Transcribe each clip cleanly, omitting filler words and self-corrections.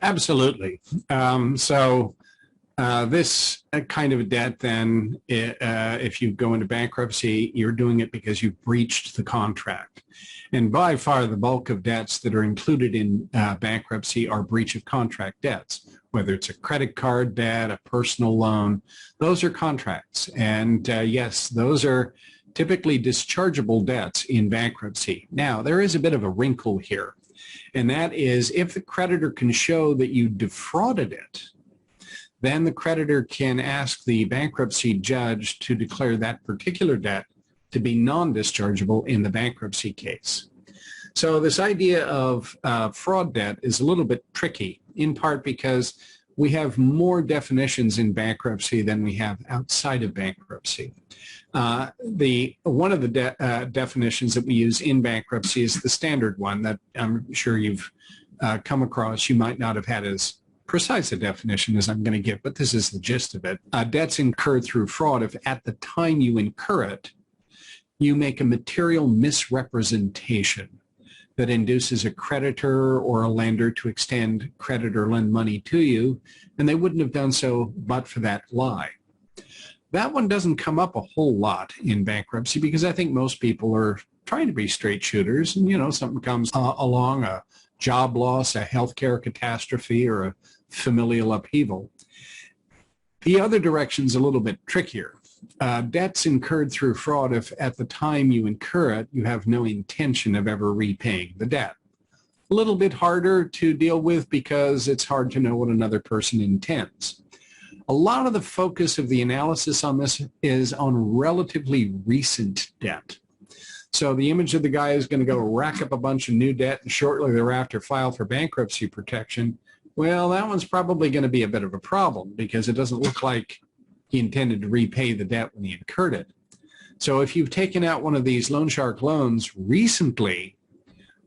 Absolutely. This kind of debt, then, if you go into bankruptcy, you're doing it because you've breached the contract. And by far, the bulk of debts that are included in bankruptcy are breach of contract debts, whether it's a credit card debt, a personal loan. Those are contracts. And yes, those are typically dischargeable debts in bankruptcy. Now, there is a bit of a wrinkle here, and that is if the creditor can show that you defrauded it, then the creditor can ask the bankruptcy judge to declare that particular debt to be non-dischargeable in the bankruptcy case. So this idea of fraud debt is a little bit tricky, in part because we have more definitions in bankruptcy than we have outside of bankruptcy. One of the definitions that we use in bankruptcy is the standard one that I'm sure you've come across. You might not have had as precise a definition as I'm going to give, but this is the gist of it. Debts incurred through fraud if at the time you incur it, you make a material misrepresentation that induces a creditor or a lender to extend credit or lend money to you, and they wouldn't have done so but for that lie. That one doesn't come up a whole lot in bankruptcy because I think most people are trying to be straight shooters, and something comes along, a job loss, a healthcare catastrophe, or a familial upheaval. The other direction's a little bit trickier. Debts incurred through fraud if at the time you incur it, you have no intention of ever repaying the debt. A little bit harder to deal with because it's hard to know what another person intends. A lot of the focus of the analysis on this is on relatively recent debt. So the image of the guy is going to go rack up a bunch of new debt and shortly thereafter file for bankruptcy protection. Well, that one's probably going to be a bit of a problem because it doesn't look like he intended to repay the debt when he incurred it. So if you've taken out one of these loan shark loans recently,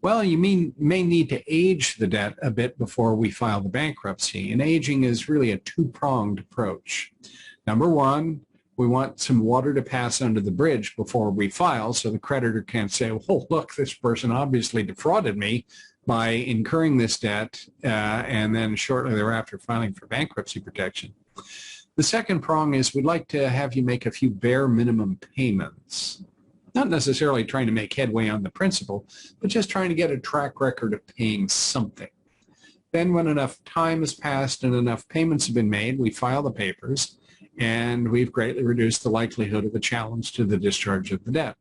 well, you may need to age the debt a bit before we file the bankruptcy. And aging is really a two-pronged approach. Number one, we want some water to pass under the bridge before we file so the creditor can't say, well, look, this person obviously defrauded me by incurring this debt and then shortly thereafter filing for bankruptcy protection. The second prong is we'd like to have you make a few bare minimum payments. Not necessarily trying to make headway on the principal, but just trying to get a track record of paying something. Then when enough time has passed and enough payments have been made, we file the papers, and we've greatly reduced the likelihood of a challenge to the discharge of the debt.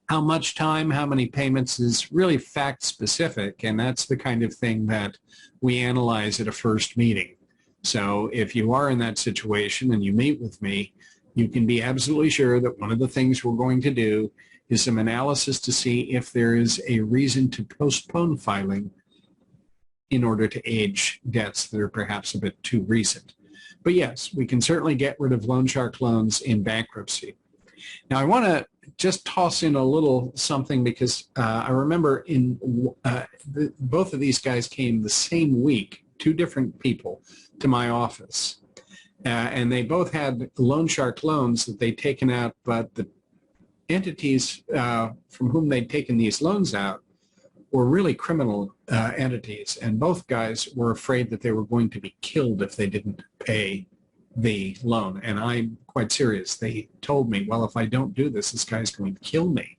How much time, how many payments is really fact-specific, and that's the kind of thing that we analyze at a first meeting. So if you are in that situation and you meet with me, you can be absolutely sure that one of the things we're going to do is some analysis to see if there is a reason to postpone filing in order to age debts that are perhaps a bit too recent. But yes, we can certainly get rid of loan shark loans in bankruptcy. Now, I want to just toss in a little something because I remember both of these guys came the same week, two different people, to my office. And they both had loan shark loans that they'd taken out, but the entities from whom they'd taken these loans out were really criminal entities. And both guys were afraid that they were going to be killed if they didn't pay the loan. And I'm quite serious. They told me, well, if I don't do this, this guy's going to kill me.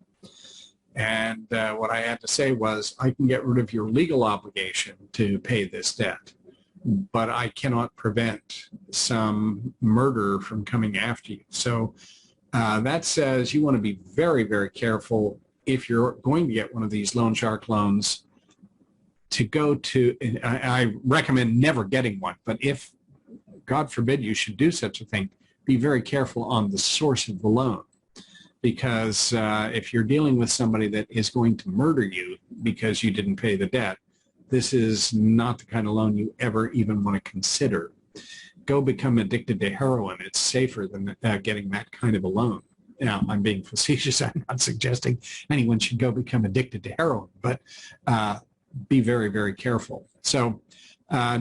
And what I had to say was, I can get rid of your legal obligation to pay this debt, but I cannot prevent some murder from coming after you. So that says you want to be very, very careful if you're going to get one of these loan shark loans to go to, I recommend never getting one, but if, God forbid, you should do such a thing, be very careful on the source of the loan. Because if you're dealing with somebody that is going to murder you because you didn't pay the debt, this is not the kind of loan you ever even want to consider. Go become addicted to heroin. It's safer than getting that kind of a loan. Now, I'm being facetious. I'm not suggesting anyone should go become addicted to heroin, but be very, very careful. So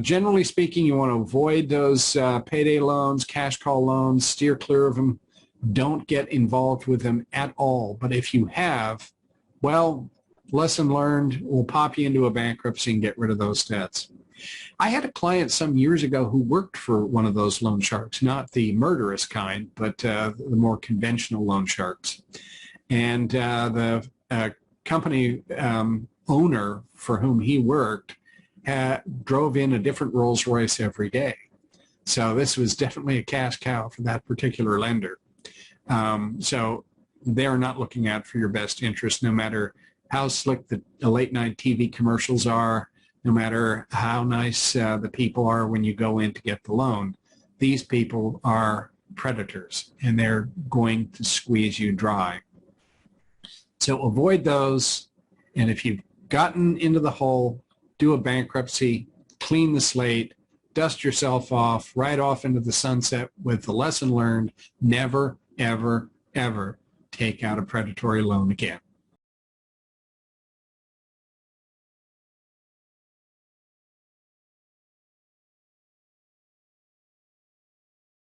generally speaking, you want to avoid those payday loans, cash call loans, steer clear of them. Don't get involved with them at all. But if you have, well, lesson learned, we'll pop you into a bankruptcy and get rid of those debts. I had a client some years ago who worked for one of those loan sharks, not the murderous kind, but the more conventional loan sharks. And the company owner for whom he worked drove in a different Rolls Royce every day. So this was definitely a cash cow for that particular lender. So they're not looking out for your best interest, no matter how slick the late night TV commercials are, no matter how nice the people are when you go in to get the loan. These people are predators, and they're going to squeeze you dry. So avoid those, and if you've gotten into the hole, do a bankruptcy, clean the slate, dust yourself off, right off into the sunset with the lesson learned: never, ever, ever take out a predatory loan again.